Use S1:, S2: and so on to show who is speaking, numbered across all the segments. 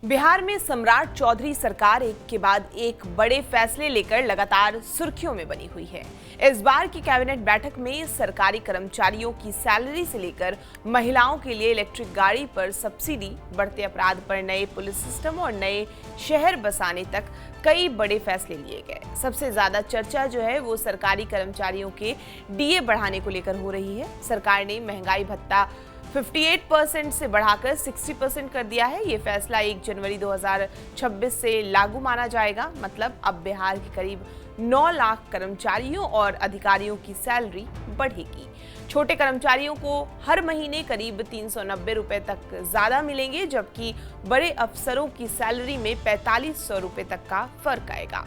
S1: बिहार में सम्राट चौधरी सरकार एक के बाद एक बड़े फैसले लेकर लगातार सुर्खियों में बनी हुई है। इस बार की कैबिनेट बैठक में सरकारी कर्मचारियों की सैलरी से लेकर महिलाओं के लिए इलेक्ट्रिक गाड़ी पर सब्सिडी, बढ़ते अपराध पर नए पुलिस सिस्टम और नए शहर बसाने तक कई बड़े फैसले लिए गए। सबसे ज्यादा चर्चा जो है वो सरकारी कर्मचारियों के डीए बढ़ाने को लेकर हो रही है। सरकार ने महंगाई भत्ता 58% से बढ़ाकर 60% कर दिया है। ये फैसला 1 जनवरी 2026 से लागू माना जाएगा। मतलब अब बिहार के करीब 9 लाख कर्मचारियों और अधिकारियों की सैलरी बढ़ेगी। छोटे कर्मचारियों को हर महीने करीब 390 रुपए तक ज्यादा मिलेंगे, जबकि बड़े अफसरों की सैलरी में 4500 रुपए तक का फर्क आएगा।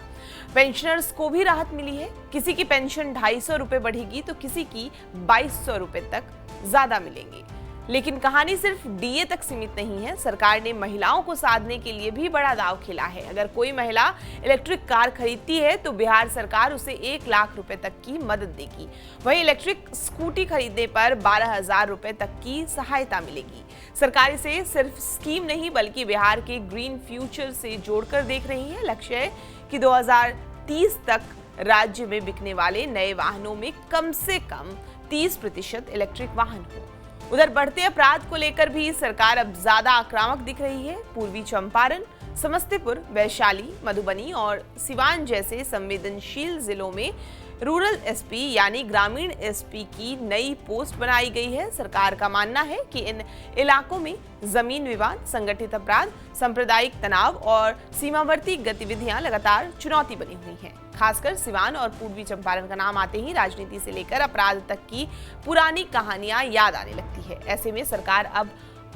S1: पेंशनर्स को भी राहत मिली है। किसी की पेंशन 250 रुपए बढ़ेगी तो किसी की 2200 रुपए तक ज्यादा मिलेंगे। लेकिन कहानी सिर्फ डीए तक सीमित नहीं है। सरकार ने महिलाओं को साधने के लिए भी बड़ा दांव खेला है। अगर कोई महिला इलेक्ट्रिक कार खरीदती है तो बिहार सरकार उसे 1 लाख रुपए तक की मदद देगी। वहीं इलेक्ट्रिक स्कूटी खरीदने पर 12,000 रुपए तक की सहायता मिलेगी। सरकार इसे सिर्फ स्कीम नहीं बल्कि बिहार के ग्रीन फ्यूचर से जोड़कर देख रही है। लक्ष्य है कि 2030 तक राज्य में बिकने वाले नए वाहनों में कम से कम 30% इलेक्ट्रिक वाहन हो। उधर बढ़ते अपराध को लेकर भी सरकार अब ज्यादा आक्रामक दिख रही है। पूर्वी चंपारण, समस्तीपुर, वैशाली, मधुबनी और सिवान जैसे संवेदनशील जिलों में रूरल एसपी यानी ग्रामीण एसपी की नई पोस्ट बनाई गई है। सरकार का मानना है कि इन इलाकों में जमीन विवाद, संगठित अपराध, सांप्रदायिक तनाव और सीमावर्ती गतिविधियां लगातार चुनौती बनी हुई हैं। खासकर सिवान और पूर्वी चंपारण का नाम आते ही राजनीति से लेकर अपराध तक की पुरानी कहानियां याद आने लगती है। ऐसे में सरकार अब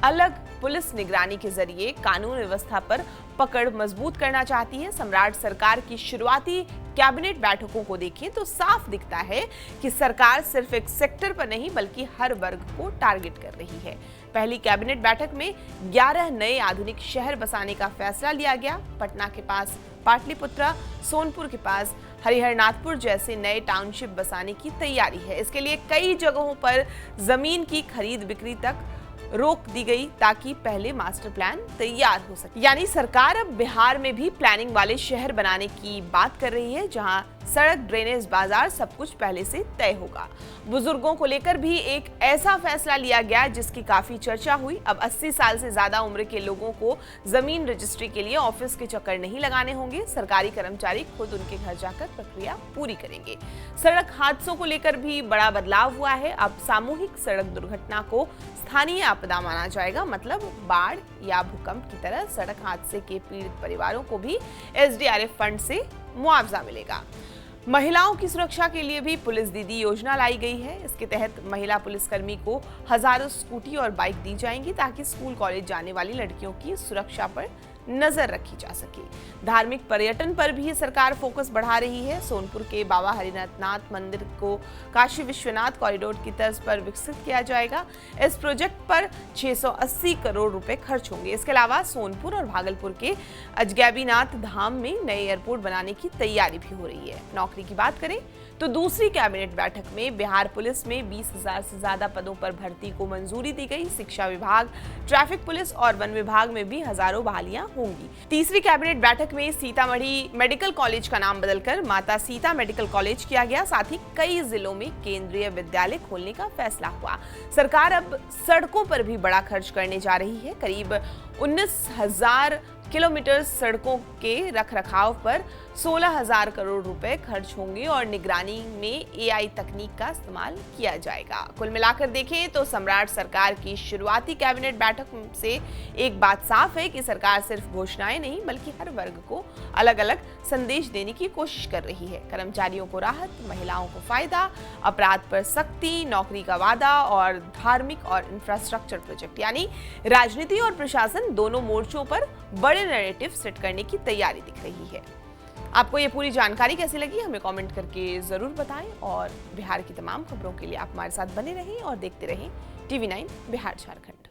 S1: अलग पुलिस निगरानी के जरिए कानून व्यवस्था पर पकड़ मजबूत करना चाहती है। सम्राट सरकार की शुरुआती कैबिनेट बैठकों को देखें तो साफ दिखता है कि सरकार सिर्फ एक सेक्टर पर नहीं बल्कि हर वर्ग को टारगेट कर रही है। पहली कैबिनेट बैठक में 11 नए आधुनिक शहर बसाने का फैसला लिया गया। पटना के पास पाटलिपुत्रा, सोनपुर के पास हरिहरनाथपुर जैसे नए टाउनशिप बसाने की तैयारी है। इसके लिए कई जगहों पर जमीन की खरीद बिक्री तक रोक दी गई ताकि पहले मास्टर प्लान तैयार हो सके। यानी सरकार अब बिहार में भी प्लानिंग वाले शहर बनाने की बात कर रही है, जहां सड़क, ड्रेनेज, बाजार सब कुछ पहले से तय होगा। बुजुर्गों को लेकर भी एक ऐसा फैसला लिया गया जिसकी काफी चर्चा हुई। अब 80 साल से ज्यादा उम्र के लोगों को जमीन रजिस्ट्री के लिए ऑफिस के चक्कर नहीं लगाने होंगे। सरकारी कर्मचारी खुद उनके घर जाकर प्रक्रिया पूरी करेंगे। सड़क हादसों को लेकर भी बड़ा बदलाव हुआ है। अब सामूहिक सड़क दुर्घटना को स्थानीय आपदा माना जाएगा। मतलब बाढ़ या भूकंप की तरह सड़क हादसे के पीड़ित परिवारों को भी एसडीआरएफ फंड से मुआवजा मिलेगा। महिलाओं की सुरक्षा के लिए भी पुलिस दीदी योजना लाई गई है। इसके तहत महिला पुलिसकर्मी को हजारों स्कूटी और बाइक दी जाएंगी ताकि स्कूल कॉलेज जाने वाली लड़कियों की सुरक्षा पर नजर रखी जा सके। धार्मिक पर्यटन पर भी सरकार फोकस बढ़ा रही है। सोनपुर के बाबा हरिनाथ मंदिर को काशी विश्वनाथ कॉरिडोर की तर्ज पर विकसित किया जाएगा। इस प्रोजेक्ट पर 680 करोड़ रुपए खर्च होंगे। इसके अलावा सोनपुर और भागलपुर के अजगैबीनाथ धाम में नए एयरपोर्ट बनाने की तैयारी भी हो रही है। नौकरी की बात करें तो दूसरी कैबिनेट बैठक में बिहार पुलिस में 20,000 से ज्यादा पदों पर भर्ती को मंजूरी दी गई। शिक्षा विभाग, ट्रैफिक पुलिस और वन विभाग में भी हजारों बहालियां होंगी। तीसरी कैबिनेट बैठक में सीतामढ़ी मेडिकल कॉलेज का नाम बदलकर माता सीता मेडिकल कॉलेज किया गया। साथ ही कई जिलों में केंद्रीय विद्यालय खोलने का फैसला हुआ। सरकार अब सड़कों पर भी बड़ा खर्च करने जा रही है। करीब 19,000 किलोमीटर सड़कों के रखरखाव पर 16,000 करोड़ रुपए खर्च होंगे और निगरानी में एआई तकनीक का इस्तेमाल किया जाएगा। कुल मिलाकर देखें तो सम्राट सरकार की शुरुआती कैबिनेट बैठक से एक बात साफ है कि सरकार सिर्फ घोषणाएं नहीं बल्कि हर वर्ग को अलग अलग संदेश देने की कोशिश कर रही है। कर्मचारियों को राहत, महिलाओं को फायदा, अपराध पर सख्ती, नौकरी का वादा और धार्मिक और इंफ्रास्ट्रक्चर प्रोजेक्ट, यानी राजनीति और प्रशासन दोनों मोर्चों पर बड़े नैरेटिव सेट करने की तैयारी दिख रही है। आपको ये पूरी जानकारी कैसी लगी हमें कमेंट करके जरूर बताएं और बिहार की तमाम खबरों के लिए आप हमारे साथ बने रहें और देखते रहें TV9 बिहार झारखंड।